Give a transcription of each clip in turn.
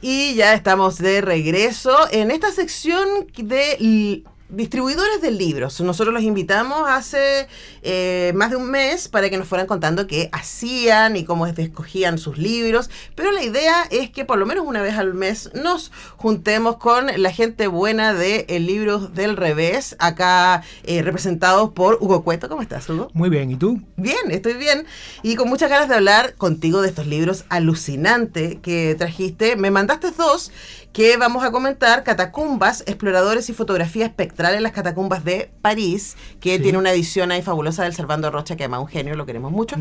Y ya estamos de regreso en esta sección de distribuidores de libros. Nosotros los invitamos hace más de un mes para que nos fueran contando qué hacían y cómo escogían sus libros, pero la idea es que por lo menos una vez al mes nos juntemos con la gente buena de Libros del Revés, acá representados por Hugo Cueto. ¿Cómo estás, Hugo? Muy bien, ¿y tú? Bien, estoy bien y con muchas ganas de hablar contigo de estos libros alucinantes que trajiste. Me mandaste dos que vamos a comentar: Catacumbas, exploradores y fotografía espectral en las catacumbas de París, que sí, tiene una edición ahí fabulosa del Servando Rocha, que además es un genio, lo queremos mucho.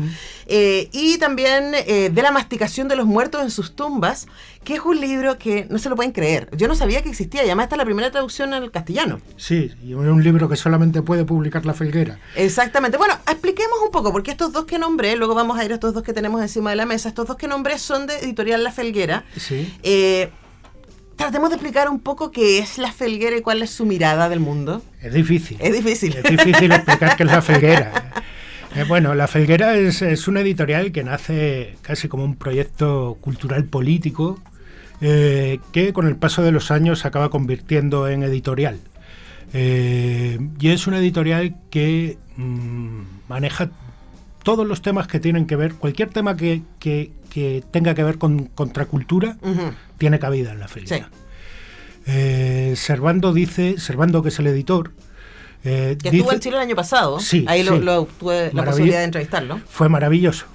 Y también de la masticación de los muertos en sus tumbas, que es un libro que no se lo pueden creer. Yo no sabía que existía, y además está la primera traducción al castellano. Sí, y es un libro que solamente puede publicar La Felguera. Exactamente. Bueno, expliquemos un poco, porque estos dos que nombré, luego vamos a ir a estos dos que tenemos encima de la mesa, estos dos que nombré son de Editorial La Felguera. Sí. Tratemos de explicar un poco qué es La Felguera y cuál es su mirada del mundo. Es difícil. Es difícil. Es difícil explicar qué es La Felguera. Bueno, La Felguera es una editorial que nace casi como un proyecto cultural político que con el paso de los años se acaba convirtiendo en editorial. Y es una editorial que maneja todos los temas que tienen que ver, cualquier tema que tenga que ver con contracultura, tiene cabida en La Felguera. Sí. Servando, que es el editor, que estuvo en Chile el año pasado. Sí, ahí sí. tuve la posibilidad de entrevistarlo. Fue maravilloso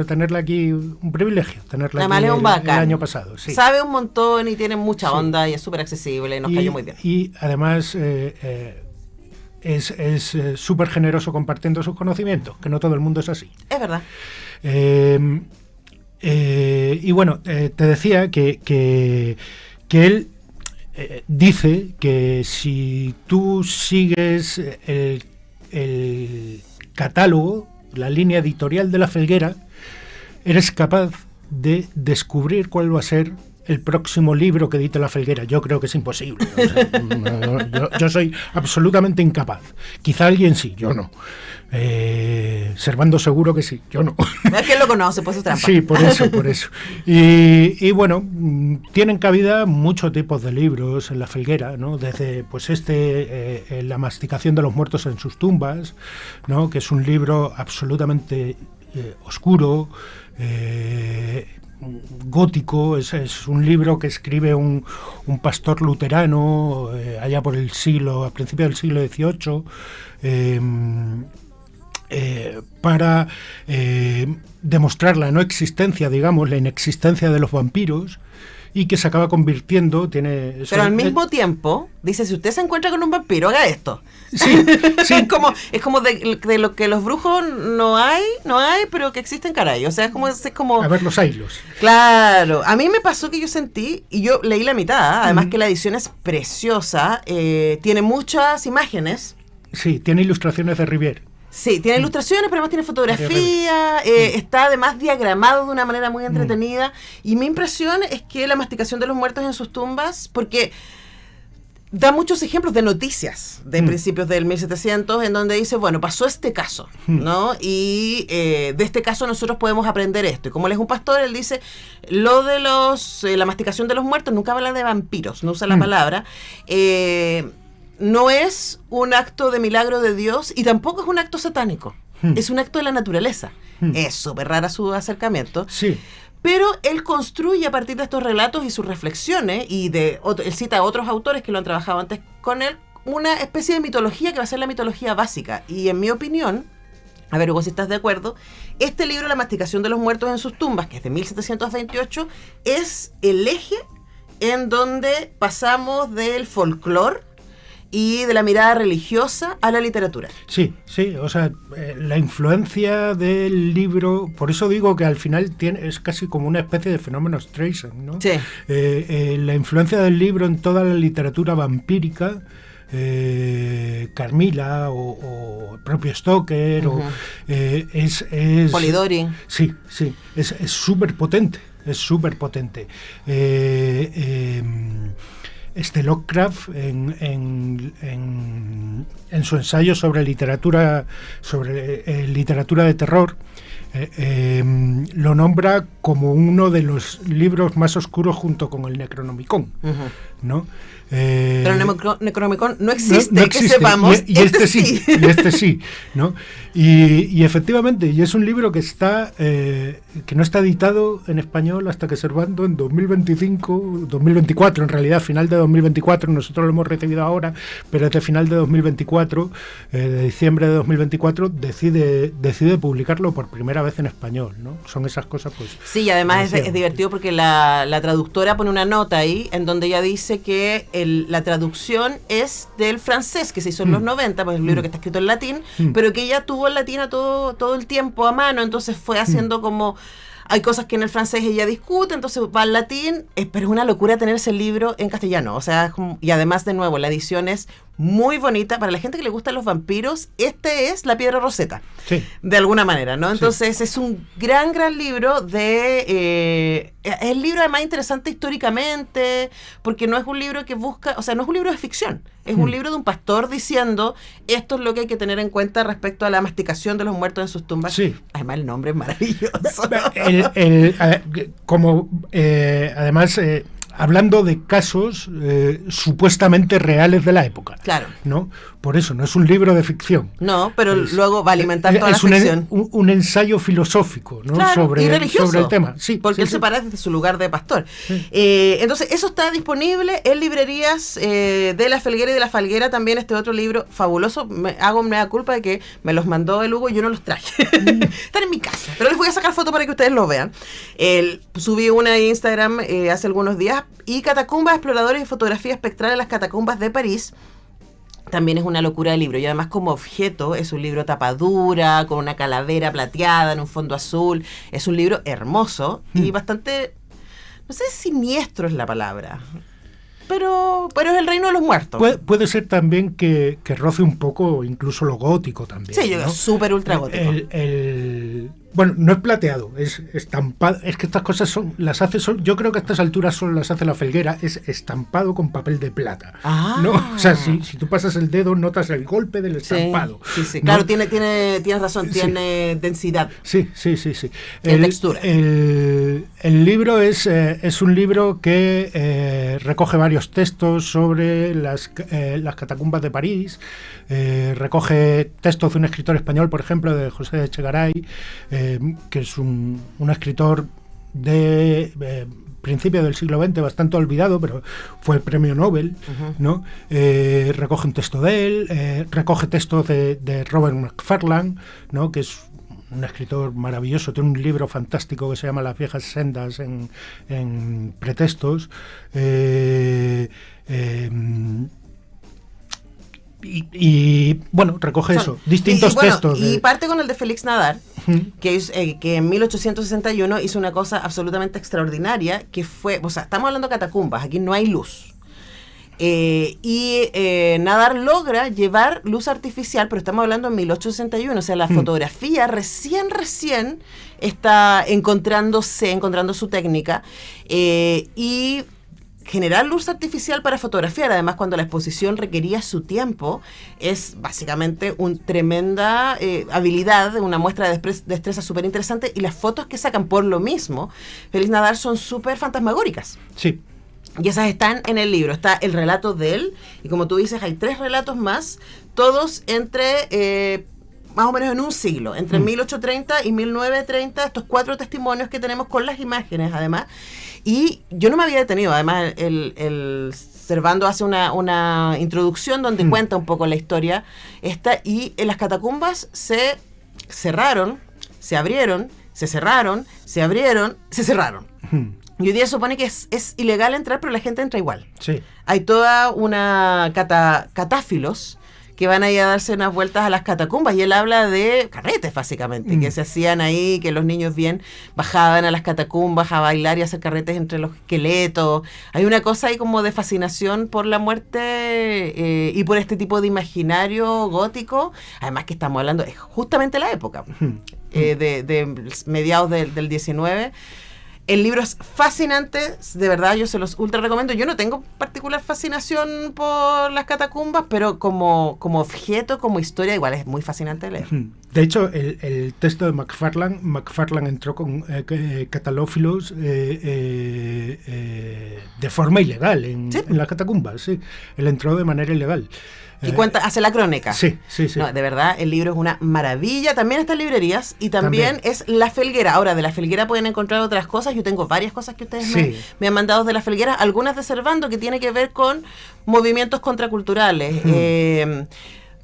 tenerla aquí, un privilegio tenerla además aquí el año pasado. Sí. Sabe un montón y tiene mucha onda y es súper accesible y nos cayó muy bien. Y además es súper generoso compartiendo sus conocimientos, que no todo el mundo es así. Es verdad. Y bueno, te decía que él dice que si tú sigues el catálogo, la línea editorial de La Felguera, eres capaz de descubrir cuál va a ser el próximo libro que edite La Felguera. Yo creo que es imposible. O sea, yo soy absolutamente incapaz. Quizá alguien sí, yo no. Servando seguro que sí, yo no. Es que él lo conoce, pues es trampa. Sí, por eso. Y bueno, tienen cabida muchos tipos de libros en La Felguera, ¿no? Desde pues La masticación de los muertos en sus tumbas, ¿no? Que es un libro absolutamente oscuro, gótico. Es un libro que escribe un pastor luterano allá por a principios del siglo XVIII, para demostrar la no existencia, digamos, la inexistencia de los vampiros, y que se acaba convirtiendo, pero al mismo tiempo dice: si usted se encuentra con un vampiro, haga esto. Sí. es como de lo que los brujos no hay, pero que existen, caray. O sea, es como a ver, los haylos. Claro. A mí me pasó que yo sentí, y yo leí la mitad, además que la edición es preciosa, tiene muchas imágenes. Sí, tiene ilustraciones de Rivière. Sí, tiene ilustraciones, pero además tiene fotografía, está además diagramado de una manera muy entretenida, y mi impresión es que la masticación de los muertos en sus tumbas, porque da muchos ejemplos de noticias de principios del 1700, en donde dice, bueno, pasó este caso, ¿no? Y de este caso nosotros podemos aprender esto. Y como él es un pastor, él dice, lo de la masticación de los muertos, nunca habla de vampiros, no usa la palabra, no es un acto de milagro de Dios y tampoco es un acto satánico. Es un acto de la naturaleza. Es súper rara su acercamiento. Sí. Pero él construye a partir de estos relatos y sus reflexiones, y él cita a otros autores que lo han trabajado antes con él, una especie de mitología que va a ser la mitología básica. Y en mi opinión, a ver, Hugo, si estás de acuerdo, este libro, La masticación de los muertos en sus tumbas, que es de 1728, es el eje en donde pasamos del folclore y de la mirada religiosa a la literatura. Sí, o sea, la influencia del libro, por eso digo que al final es casi como una especie de fenómeno Streisand, ¿no? Sí. La influencia del libro en toda la literatura vampírica, Carmilla o el propio Stoker, es Polidori. Sí, es súper potente, Lovecraft en su ensayo sobre literatura de terror, lo nombra como uno de los libros más oscuros junto con el Necronomicon, ¿no? Pero el Necronomicon no existe, que sepamos. Y este sí, y este sí, ¿no? Y efectivamente, y es un libro que está que no está editado en español hasta que Servando en 2024, en realidad final de 2024, nosotros lo hemos recibido ahora, pero es de final de 2024, de diciembre de 2024, decide publicarlo por primera vez en español, ¿no? Son esas cosas, pues... Sí, y además es divertido porque la traductora pone una nota ahí en donde ella dice que la traducción es del francés, que se hizo en los 90, pues es un libro que está escrito en latín, pero que ella tuvo en latín todo el tiempo a mano, entonces fue haciendo como... Hay cosas que en el francés ella discute, entonces va al latín, pero es una locura tener ese libro en castellano. O sea, y además, de nuevo, la edición es muy bonita. Para la gente que le gustan los vampiros, este es La Piedra Roseta, sí, de alguna manera, ¿no? Entonces, sí, es un gran libro es el libro además interesante históricamente, porque no es un libro que busca, o sea, no es un libro de ficción, es un libro de un pastor diciendo, esto es lo que hay que tener en cuenta respecto a la masticación de los muertos en sus tumbas. Sí. Además, el nombre es maravilloso. Además, hablando de casos supuestamente reales de la época. Claro. ¿No? Por eso, no es un libro de ficción. No, pero luego va a alimentar toda la ficción. Es un ensayo filosófico, ¿no? Claro, sobre el tema. Sí, porque él se para desde su lugar de pastor. Sí. Entonces, eso está disponible en librerías de La Felguera y de La Falguera. También este otro libro fabuloso. Hago mea culpa de que me los mandó el Hugo y yo no los traje. Están en mi casa. Pero les voy a sacar foto para que ustedes los vean. Subí una en Instagram hace algunos días. Y Catacumbas, exploradores y fotografía espectral en las catacumbas de París. También es una locura de libro, y además como objeto es un libro tapadura, con una calavera plateada en un fondo azul. Es un libro hermoso y bastante, no sé si siniestro es la palabra, pero es el reino de los muertos. Puede ser también que roce un poco incluso lo gótico también. Sí, ¿no? Es súper ultra gótico. Bueno, no es plateado, es estampado. Es que estas cosas yo creo que a estas alturas solo las hace La Felguera, es estampado con papel de plata. ¿No? O sea, si tú pasas el dedo, notas el golpe del estampado. Sí. ¿No? Claro, tienes razón, tiene densidad. Sí. Textura. El libro es un libro que recoge varios textos sobre las catacumbas de París, recoge textos de un escritor español, por ejemplo, de José Echegaray, que es un escritor de principios del siglo XX, bastante olvidado, pero fue el premio Nobel, ¿no? Recoge un texto de él, recoge textos de Robert Macfarlane, ¿no? Que es un escritor maravilloso, tiene un libro fantástico que se llama Las viejas sendas en pretextos. Y bueno, recoge distintos textos. Y parte con el de Félix Nadar, que en 1861 hizo una cosa absolutamente extraordinaria, que fue, o sea, estamos hablando de catacumbas, aquí no hay luz. Nadar logra llevar luz artificial, pero estamos hablando en 1861, o sea, la fotografía recién está encontrando su técnica, y generar luz artificial para fotografiar, además cuando la exposición requería su tiempo, es básicamente una tremenda habilidad, una muestra de destreza súper interesante, y las fotos que sacan por lo mismo, Félix Nadar, son súper fantasmagóricas. Sí. Y esas están en el libro. Está el relato de él, y como tú dices, hay 3 relatos más, todos entre... más o menos en un siglo, entre 1830 y 1930, estos 4 testimonios que tenemos con las imágenes, además. Y yo no me había detenido, además el Servando hace una introducción donde cuenta un poco la historia y en las catacumbas se cerraron, se abrieron, se cerraron, se abrieron, se cerraron. Y hoy día se supone que es ilegal entrar, pero la gente entra igual. Sí. Hay toda una catáfilos que van a ir a darse unas vueltas a las catacumbas, y él habla de carretes, básicamente, que se hacían ahí, que los niños bien bajaban a las catacumbas a bailar y a hacer carretes entre los esqueletos. Hay una cosa ahí como de fascinación por la muerte y por este tipo de imaginario gótico, además que estamos hablando, es justamente la época, de mediados del 19. El libro es fascinante, de verdad, yo se los ultra recomiendo. Yo no tengo particular fascinación por las catacumbas, pero como objeto, como historia, igual es muy fascinante de leer. De hecho, el texto de McFarlane entró con catalófilos de forma ilegal en las catacumbas. Sí, él entró de manera ilegal. Y hace la crónica. Sí. No, de verdad, el libro es una maravilla. También está en librerías y también es La Felguera. Ahora, de La Felguera pueden encontrar otras cosas. Yo tengo varias cosas que ustedes me han mandado de La Felguera. Algunas de Servando, que tiene que ver con movimientos contraculturales.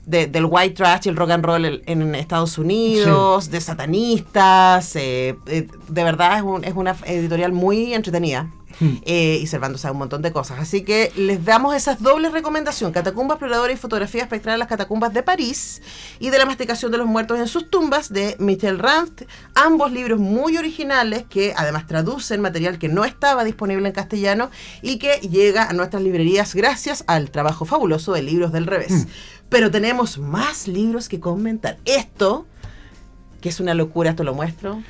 Del white trash y el rock and roll en Estados Unidos, de satanistas. De verdad, es una editorial muy entretenida. Y Servando sabe un montón de cosas. Así que les damos esas dobles recomendaciones: Catacumba Exploradora y Fotografía Espectral de las Catacumbas de París, y de La Masticación de los Muertos en sus Tumbas, de Michel Ranft. Ambos libros muy originales, que además traducen material que no estaba disponible en castellano y que llega a nuestras librerías gracias al trabajo fabuloso de Libros del Revés. Pero tenemos más libros que comentar. Esto, que es una locura, esto lo muestro.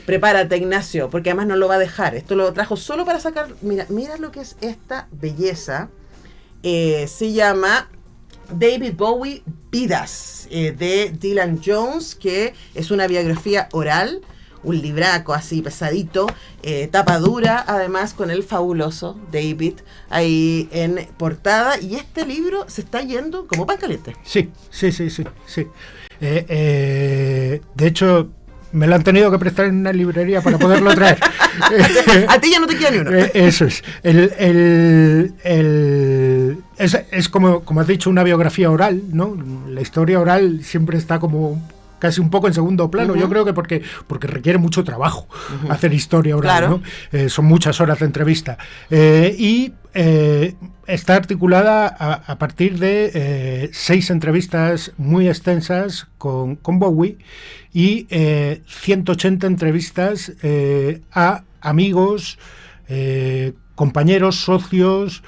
Prepárate, Ignacio, porque además no lo va a dejar. Esto lo trajo solo para sacar... Mira lo que es esta belleza. Se llama David Bowie Vidas, de Dylan Jones, que es una biografía oral, un libraco así pesadito, tapa dura, además con el fabuloso David ahí en portada. Y este libro se está yendo como pan caliente. Sí. De hecho, me lo han tenido que prestar en una librería para poderlo traer. A ti ya no te queda ni uno. Eso es. Es como has dicho, una biografía oral, ¿no? La historia oral siempre está como casi un poco en segundo plano. Yo creo que porque requiere mucho trabajo hacer historia oral, claro, ¿no? Son muchas horas de entrevista. Y está articulada a partir de 6 entrevistas muy extensas con Bowie y 180 entrevistas a amigos, compañeros, socios,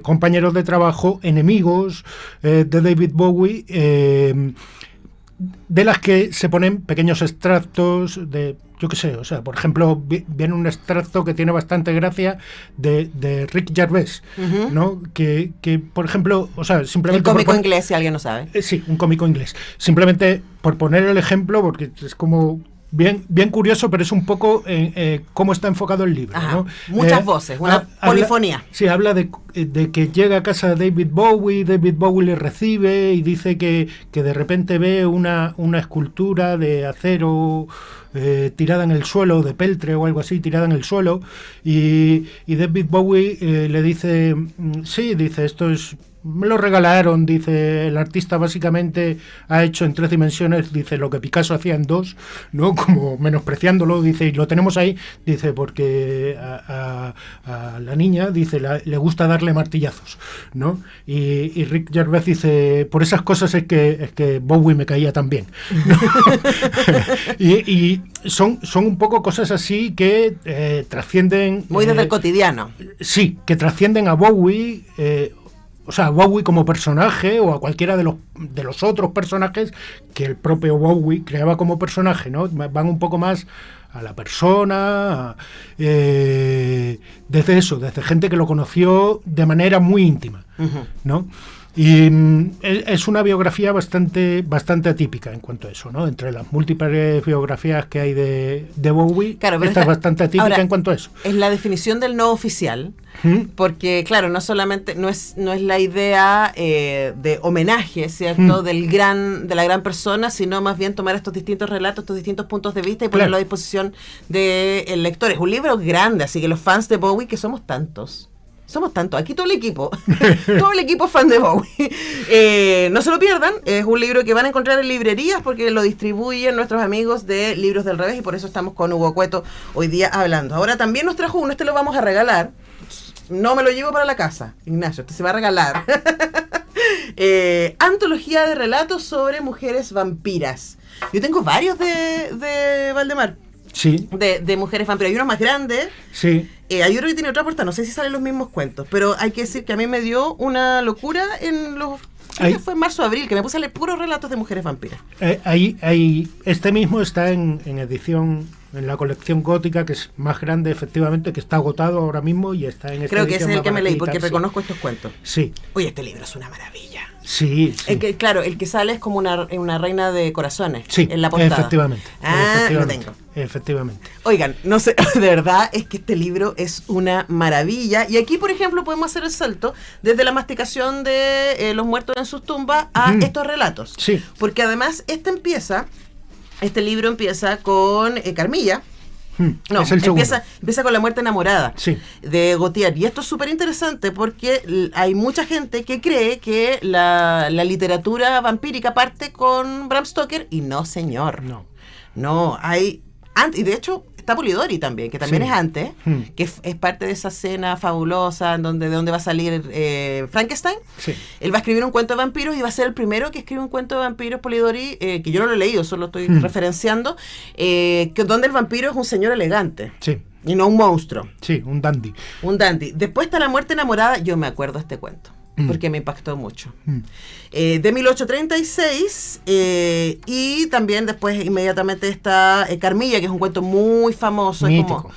compañeros de trabajo, enemigos de David Bowie, de las que se ponen pequeños extractos de, yo qué sé, o sea, por ejemplo, viene un extracto que tiene bastante gracia de Rick Gervais, ¿no? Que, por ejemplo, o sea, simplemente... El cómico inglés, si alguien no sabe. Sí, un cómico inglés. Simplemente por poner el ejemplo, porque es como... Bien curioso, pero es un poco cómo está enfocado el libro, ¿no? Muchas voces, una polifonía. Habla de que llega a casa David Bowie le recibe y dice que de repente ve una escultura de acero tirada en el suelo, de peltre o algo así, tirada en el suelo, y David Bowie le dice, sí, dice, esto es... Me lo regalaron, dice, el artista básicamente ha hecho en 3 dimensiones, dice, lo que Picasso hacía en 2, ¿no? Como menospreciándolo, dice, y lo tenemos ahí, dice, porque a la niña, dice, le gusta darle martillazos, ¿no? Y Rick Gervais dice, por esas cosas es que Bowie me caía tan bien, ¿no? y son un poco cosas así que trascienden... Muy desde el cotidiano. Sí, que trascienden a Bowie... o sea, a Bowie como personaje o a cualquiera de los otros personajes que el propio Bowie creaba como personaje, ¿no? Van un poco más a la persona, desde gente que lo conoció de manera muy íntima, ¿no? Y es una biografía bastante atípica en cuanto a eso, ¿no? Entre las múltiples biografías que hay de Bowie, claro, esta es bastante atípica ahora, en cuanto a eso. Es la definición del no oficial, porque, claro, no solamente no es la idea de homenaje, ¿cierto? De la gran persona, sino más bien tomar estos distintos relatos, estos distintos puntos de vista y ponerlo a disposición de lectores. Es un libro grande, así que los fans de Bowie, que somos tantos, aquí todo el equipo es fan de Bowie. No se lo pierdan, es un libro que van a encontrar en librerías porque lo distribuyen nuestros amigos de Libros del Revés y por eso estamos con Hugo Cueto hoy día hablando. Ahora también nos trajo uno, este lo vamos a regalar, no me lo llevo para la casa, Ignacio, este se va a regalar. Antología de relatos sobre mujeres vampiras. Yo tengo varios de Valdemar. Sí. De mujeres vampiras. Hay uno más grande. Sí. Hay otro que tiene otra portada. No sé si salen los mismos cuentos. Pero hay que decir que a mí me dio una locura en los... Fue en marzo o abril, que me puse a leer puros relatos de mujeres vampiras. Este mismo está en edición en la colección gótica, que es más grande, efectivamente, que está agotado ahora mismo y está en esta Creo que ese edición es el más que me leí, baratita, porque sí. reconozco estos cuentos. Sí, Oye, este libro es una maravilla. sí, sí. Claro, el que sale es como una reina de corazones Sí, en la portada. efectivamente. Ah, lo efectivamente, tengo. Efectivamente. Oigan, no sé, de verdad es que este libro es una maravilla. Y aquí, por ejemplo, podemos hacer el salto desde la masticación de los muertos en sus tumbas a estos relatos. Sí. Porque además este libro empieza con Carmilla. No, es el segundo. empieza con La muerte enamorada, Sí. de Gautier. Y esto es súper interesante porque hay mucha gente que cree que la literatura vampírica parte con Bram Stoker y no, señor. No, hay... Y de hecho está Polidori también, que también Sí. es antes, que es parte de esa escena fabulosa en de donde va a salir Frankenstein. Sí. Él va a escribir un cuento de vampiros y va a ser el primero que escribe un cuento de vampiros, Polidori, que yo no lo he leído, solo estoy referenciando, donde el vampiro es un señor elegante. Sí. Y no un monstruo. Sí, un dandy. Un dandy. Después está La muerte enamorada. Yo me acuerdo de este cuento, porque me impactó mucho. De 1836, y también después inmediatamente está Carmilla, que es un cuento muy famoso. Mítico.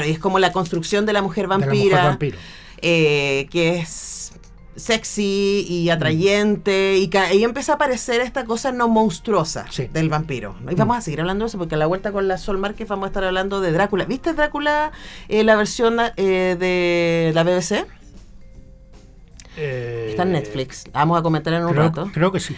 Y es como la construcción de la mujer vampira, De la mujer vampiro. Que es sexy y atrayente, y ahí empieza a aparecer esta cosa no monstruosa del vampiro, ¿no? Y vamos a seguir hablando de eso, porque a la vuelta con la Sol Márquez vamos a estar hablando de Drácula. ¿Viste Drácula, la versión de la BBC? Está en Netflix. La vamos a comentar en un rato. Creo que sí.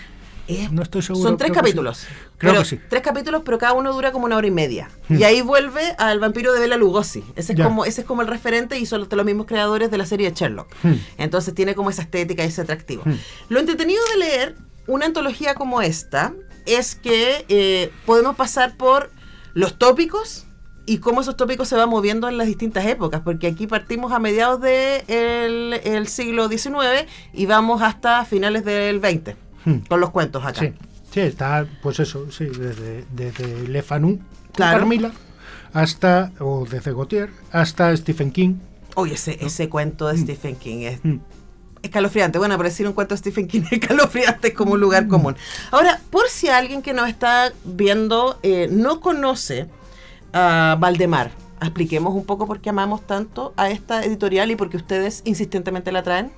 No estoy seguro. Son 3 capítulos. Creo que sí. 3 capítulos, pero cada uno dura como 1 hora y media. Y ahí vuelve al vampiro de Bela Lugosi. Ese es como el referente, y son los mismos creadores de la serie de Sherlock. Entonces tiene como esa estética y ese atractivo. Lo entretenido de leer una antología como esta es que podemos pasar por los tópicos y cómo esos tópicos se van moviendo en las distintas épocas, porque aquí partimos a mediados del siglo XIX y vamos hasta finales del XX, con los cuentos acá. Sí, está, pues eso, sí, desde Le Fanu, claro, Carmilla, o desde Gautier, hasta Stephen King. Oye, ese cuento de Stephen King es escalofriante. Bueno, para decir un cuento de Stephen King escalofriante es como un lugar común. Ahora, por si alguien que nos está viendo no conoce a Valdemar, expliquemos un poco por qué amamos tanto a esta editorial y por qué ustedes insistentemente la traen.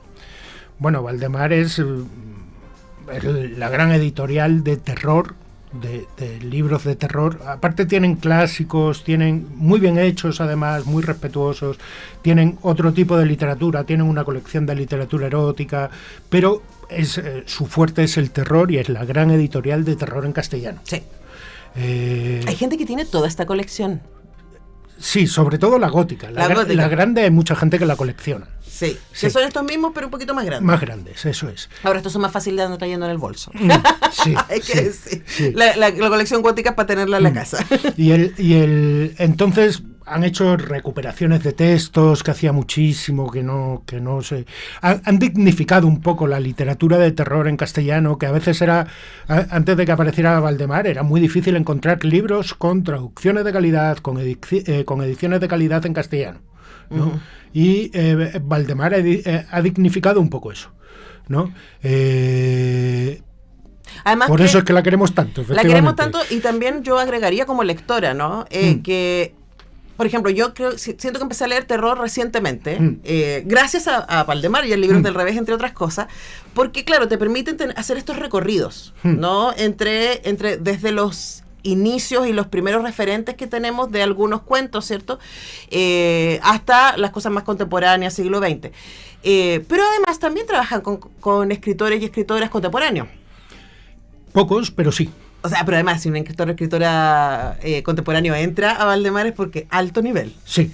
Bueno, Valdemar es la gran editorial de terror, de libros de terror. Aparte tienen clásicos, tienen muy bien hechos, además, muy respetuosos, tienen otro tipo de literatura, tienen una colección de literatura erótica, pero su fuerte es el terror y es la gran editorial de terror en castellano. Sí. Hay gente que tiene toda esta colección. Sí, sobre todo la gótica. La grande hay mucha gente que la colecciona. Sí, que son estos mismos, pero un poquito más grandes. Más grandes, eso es. Ahora, estos son más fáciles de andar trayendo en el bolso. Sí. Hay que decir. Sí. La colección gótica es para tenerla en la casa. Entonces han hecho recuperaciones de textos que hacía muchísimo que no se... Han dignificado un poco la literatura de terror en castellano, que a veces era, antes de que apareciera Valdemar, era muy difícil encontrar libros con traducciones de calidad, con ediciones de calidad en castellano, ¿no? Y Valdemar ha dignificado un poco eso, ¿no? Además, por eso es que la queremos tanto, efectivamente. La queremos tanto, y también yo agregaría como lectora, ¿no? Que, por ejemplo, yo siento que empecé a leer terror recientemente, gracias a Valdemar y a Libros del Revés, entre otras cosas, porque, claro, te permiten hacer estos recorridos, ¿no? Desde los inicios y los primeros referentes que tenemos de algunos cuentos, ¿cierto? Hasta las cosas más contemporáneas, siglo XX. Pero además también trabajan con escritores y escritoras contemporáneos. Pocos, pero sí. O sea, pero además, si un escritor o escritora contemporáneo entra a Valdemar es porque alto nivel. Sí.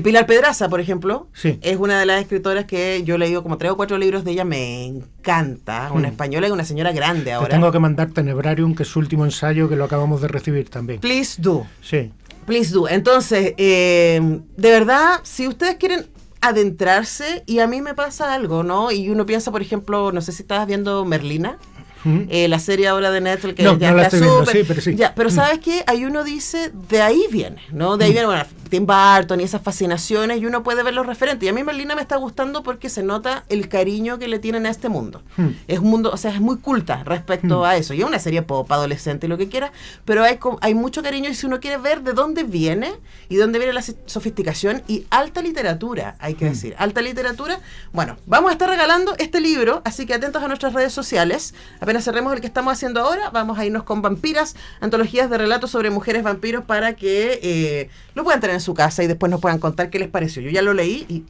Pilar Pedraza, por ejemplo, sí, es una de las escritoras que yo he leído como 3 o 4 libros de ella, me encanta. Una española y una señora grande ahora. Te tengo que mandar Tenebrarium, que es su último ensayo, que lo acabamos de recibir también. Please do. Sí. Please do. Entonces, de verdad, si ustedes quieren adentrarse, y a mí me pasa algo, ¿no? Y uno piensa, por ejemplo, no sé si estabas viendo Merlina. la serie ahora de Netflix que No, ya no la está estoy viendo, súper. sí, pero sí. Ya, pero ¿sabes qué? Ahí uno dice, de ahí viene, ¿no? De ahí viene, bueno, Tim Burton y esas fascinaciones, y uno puede ver los referentes. Y a mí Merlina me está gustando porque se nota el cariño que le tienen a este mundo. Es un mundo, o sea, es muy culta respecto a eso. Y es una serie pop, adolescente y lo que quiera, pero hay mucho cariño, y si uno quiere ver de dónde viene y dónde viene la sofisticación y alta literatura, hay que decir, alta literatura. Bueno, vamos a estar regalando este libro, así que atentos a nuestras redes sociales. Apenas cerremos el que estamos haciendo ahora, vamos a irnos con Vampiras, antologías de relatos sobre mujeres vampiros, para que lo puedan tener en su casa y después nos puedan contar qué les pareció. Yo ya lo leí y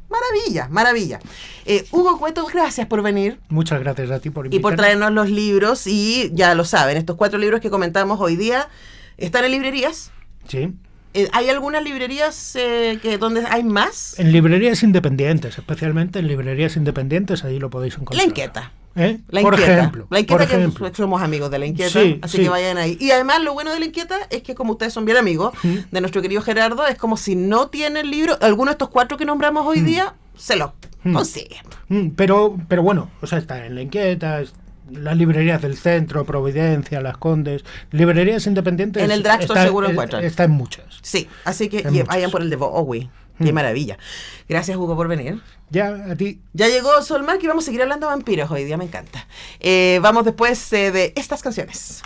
maravilla, maravilla. Hugo Cueto, gracias por venir. Muchas gracias a ti por invitarme. Y por traernos los libros, y ya lo saben, estos 4 libros que comentamos hoy día están en librerías. Sí. ¿Hay algunas librerías donde hay más? En librerías independientes, especialmente en librerías independientes, ahí lo podéis encontrar. La Inquieta. La Por Inquieta, ejemplo. La Inquieta, por que ejemplo. somos amigos de La Inquieta, Sí, así sí. que vayan ahí. Y además lo bueno de La Inquieta es que, como ustedes son bien amigos de nuestro querido Gerardo, es como si no tiene el libro, alguno de estos 4 que nombramos hoy día, se lo consiguen. Pero bueno, o sea, está en La Inquieta, las librerías del centro, Providencia, Las Condes, librerías independientes. En el drugstore seguro encuentran. Está en muchas. Sí, así que Hay vayan muchas. por el de Bowie. Qué maravilla. Gracias, Hugo, por venir. Ya, a ti. Ya llegó Solmar, que vamos a seguir hablando de vampiros hoy día, me encanta. Vamos después de estas canciones.